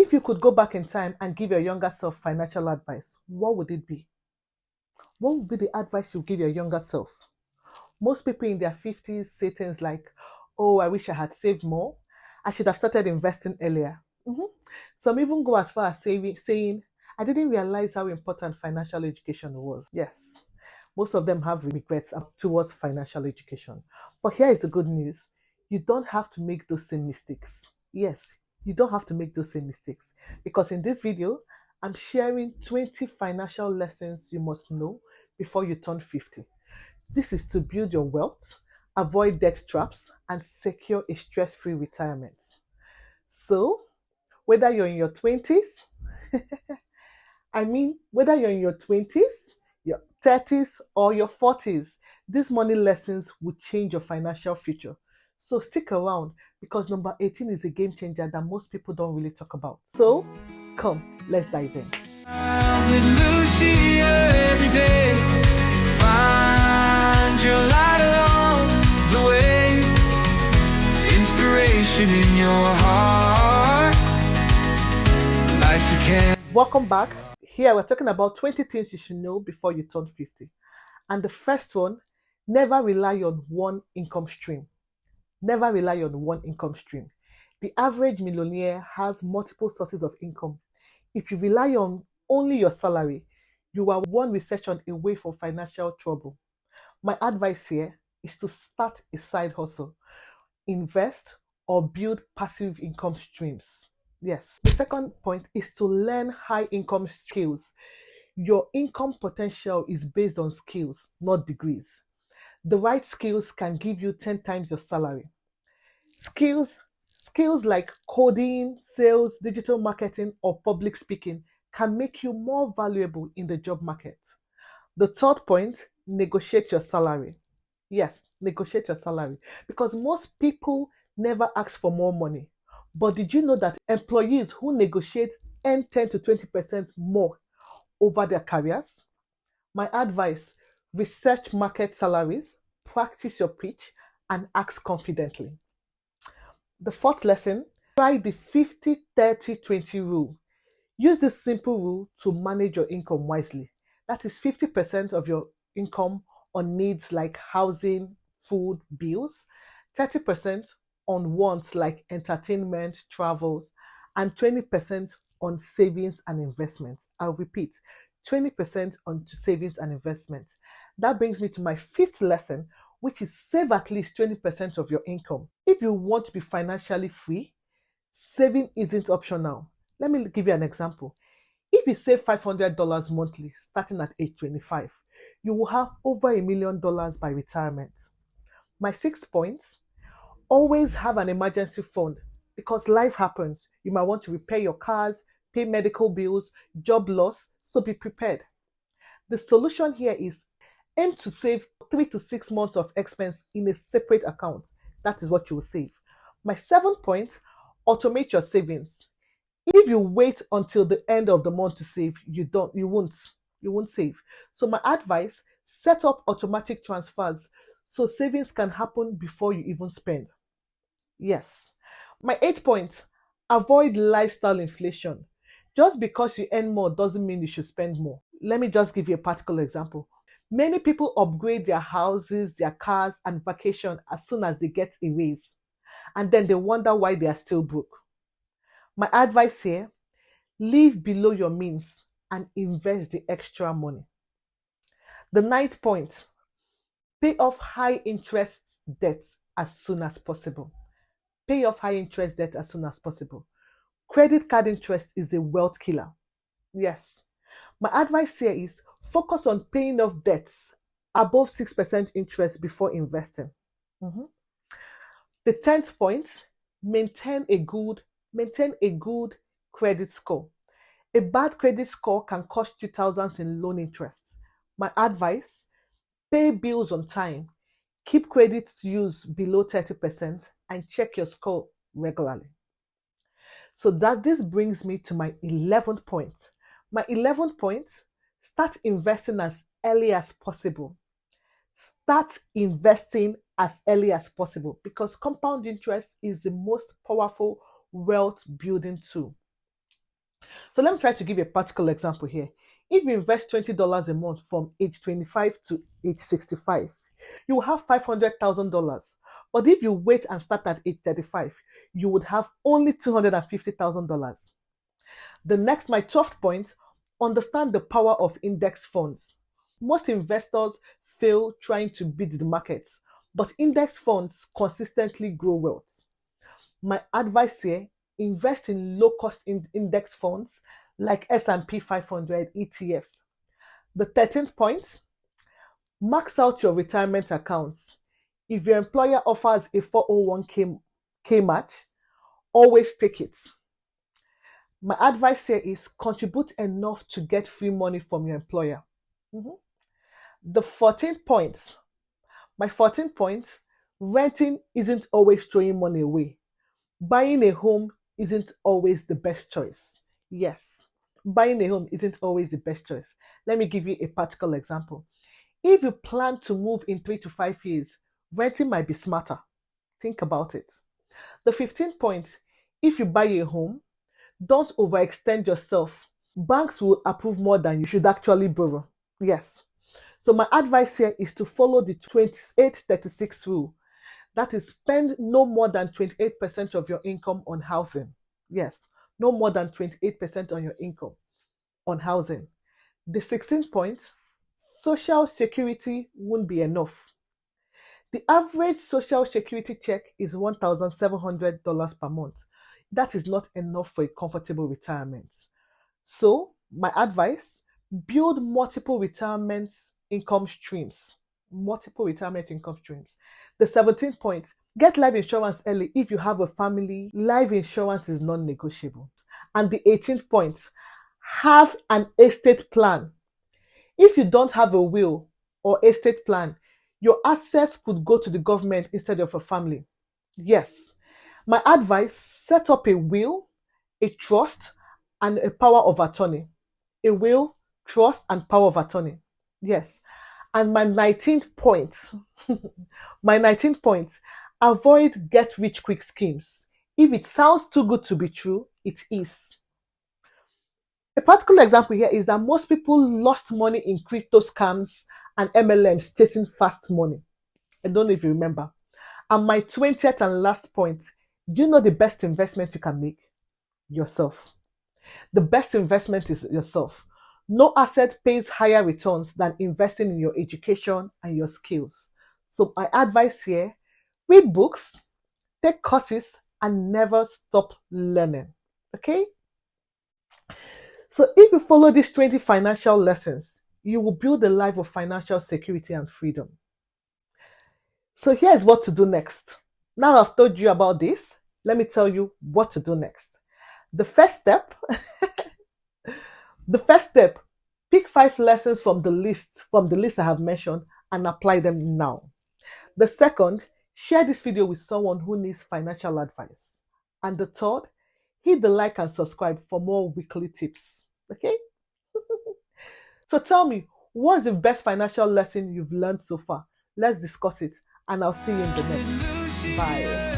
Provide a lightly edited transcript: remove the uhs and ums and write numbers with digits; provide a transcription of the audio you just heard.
If you could go back in time and give your younger self financial advice, what would it be? What would be the advice you give your younger self? Most people in their 50s say things like, oh, I wish I had saved more. I should have started investing earlier. Mhm. Some even go as far as saying, I didn't realize how important financial education was. Yes, most of them have regrets towards financial education. But here is the good news. You don't have to make those same mistakes. Yes, you don't have to make those same mistakes. Because in this video, I'm sharing 20 financial lessons you must know before you turn 50. This is to build your wealth, avoid debt traps, and secure a stress-free retirement. So, whether you're in your 20s, whether you're in your 20s, your 30s, or your 40s, these money lessons will change your financial future. So stick around because number 18 is a game changer that most people don't really talk about. So, come, let's dive in. I'm with Lucia every day. Find your light along the way. Inspiration in your heart. Life's a can. Welcome back. Here we're talking about 20 things you should know before you turn 50. And the first one, never rely on one income stream. Never rely on one income stream. The average millionaire has multiple sources of income. If you rely on only your salary, you are one recession away from financial trouble. My advice here is to start a side hustle, invest, or build passive income streams. Yes. The second point is to learn high income skills. Your income potential is based on skills, not degrees. The right skills can give you 10 times your salary. Skills like coding, sales, digital marketing, or public speaking can make you more valuable in the job market. The third point, negotiate your salary. Yes, negotiate your salary because most people never ask for more money. But did you know that employees who negotiate earn 10 to 20% more over their careers? My advice, research market salaries, practice your pitch, and ask confidently. The fourth lesson, try the 50-30-20 rule. Use this simple rule to manage your income wisely. That is 50% of your income on needs like housing, food, bills, 30% on wants like entertainment, travels, and 20% on savings and investments. I'll repeat, 20% on savings and investments. That brings me to my fifth lesson, which is save at least 20% of your income. If you want to be financially free, saving isn't optional. Let me give you an example. If you save $500 monthly starting at age 25, you will have over $1 million by retirement. My sixth point, always have an emergency fund because life happens. You might want to repair your cars, pay medical bills, job loss, so be prepared. The solution here is aim to save 3 to 6 months of expense in a separate account. That is what you will save. My seventh point, automate your savings. If you wait until the end of the month to save, you won't save. So my advice, set up automatic transfers so savings can happen before you even spend. Yes. My eighth point, avoid lifestyle inflation. Just because you earn more doesn't mean you should spend more. Let me just give you a practical example. Many people upgrade their houses, their cars, and vacation as soon as they get a raise. And then they wonder why they are still broke. My advice here, live below your means and invest the extra money. The ninth point, pay off high interest debt as soon as possible. Pay off high interest debt as soon as possible. Credit card interest is a wealth killer. Yes. My advice here is focus on paying off debts above 6% interest before investing. The 10th point, maintain a good credit score. A bad credit score can cost you thousands in loan interest. My advice, pay bills on time, keep credit use below 30%, and check your score regularly. So this brings me to my 11th point. My 11th point, start investing as early as possible. Start investing as early as possible because compound interest is the most powerful wealth building tool. So let me try to give you a practical example here. If you invest $20 a month from age 25 to age 65, you will have $500,000. But if you wait and start at age 35, you would have only $250,000. The next, my 12th point, understand the power of index funds. Most investors fail trying to beat the market, but index funds consistently grow wealth. My advice here, invest in low-cost index funds like S&P 500 ETFs. The 13th point, max out your retirement accounts. If your employer offers a 401k match, always take it. My advice here is contribute enough to get free money from your employer. Mhm. The 14th point, my 14th point, renting isn't always throwing money away. Buying a home isn't always the best choice. Yes, buying a home isn't always the best choice. Let me give you a practical example. If you plan to move in 3 to 5 years, renting might be smarter. Think about it. The 15th point, if you buy a home, don't overextend yourself. Banks will approve more than you should actually borrow. Yes. So my advice here is to follow the 28-36 rule. That is, spend no more than 28% of your income on housing. Yes, no more than 28% on your income on housing. The 16th point, social security won't be enough. The average social security check is $1,700 per month. That is not enough for a comfortable retirement. So, my advice, build multiple retirement income streams. Multiple retirement income streams. The 17th point, get life insurance early if you have a family. Life insurance is non negotiable. And the 18th point, have an estate plan. If you don't have a will or estate plan, your assets could go to the government instead of a family. Yes. My advice, set up a will, a trust, and a power of attorney. A will, trust, and power of attorney. Yes. And my 19th point, my 19th point, avoid get rich quick schemes. If it sounds too good to be true, it is. A practical example here is that most people lost money in crypto scams and MLMs chasing fast money. I don't know if you remember. And my 20th and last point, do you know the best investment you can make? Yourself. The best investment is yourself. No asset pays higher returns than investing in your education and your skills. So my advice here, read books, take courses, and never stop learning. Okay? So if you follow these 20 financial lessons, you will build a life of financial security and freedom. So here's what to do next. Now I've told you about this, let me tell you what to do next. The first step, pick 5 lessons from the list I have mentioned and apply them now. The second, share this video with someone who needs financial advice. And the third, hit the like and subscribe for more weekly tips. Okay? So tell me, what's the best financial lesson you've learned so far? Let's discuss it, and I'll see you in the next. Bye.